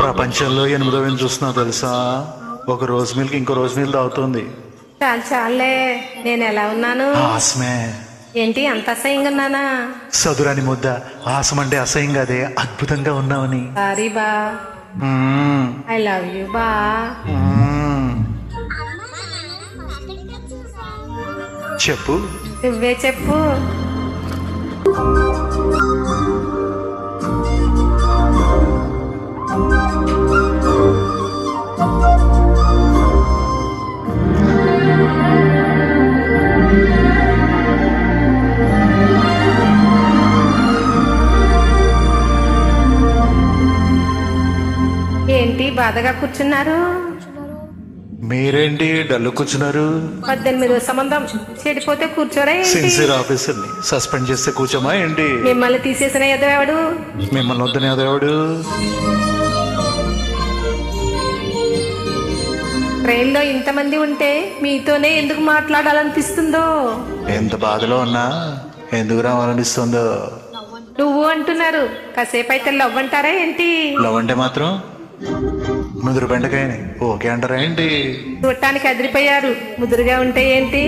ప్రపంచంలో 8వ చూస్తున్నావు తెలుసా? ఒక రోజు మిల్క్ ఇంకో రోజు మిల్క్ తాగుతుంది. చాలు చాలే, నేను ఎలా ఉన్నాను? ఆసమే. ఏంటి అంత అసహ్యంగా ఉన్నానా? సదురాని ముద్ద ఆసం అంటే అసహ్యంగా అదే అద్భుతంగా ఉన్నావని. సారీ బా, ఐ లవ్ యూ బా. చెప్పు. నువ్వే చెప్పు. ఏంటి బాధగా కూర్చున్నారు? మీరేంటి డల్లు కూర్చున్నారు? 18 సంబంధం చెడిపోతే కూర్చోరా ఏంటి? సిన్సియర్ ఆఫీసర్ని సస్పెండ్ చేస్తే కూర్చోమా ఏంటి? మిమ్మల్ని తీసేసిన ఎదవాడు. మిమ్మల్ని వద్దనే అదేవాడు. ట్రైన్ లో ఇంతమంది ఉంటే మీతోనే ఎందుకు మాట్లాడాలనిపిస్తుందో. ఎంత బాధలో ఉన్నా ఎందుకు రావాలనిస్తుందో. నువ్వు అంటున్నారు, కాసేపు అయితే లవ్ అంటారా ఏంటి? లవ్ అంటే మాత్రం ముదురు బెండకాయని ఓకే అంటారా ఏంటి? చూడటానికి అదిరిపోయారు, ముదురుగా ఉంటే ఏంటి?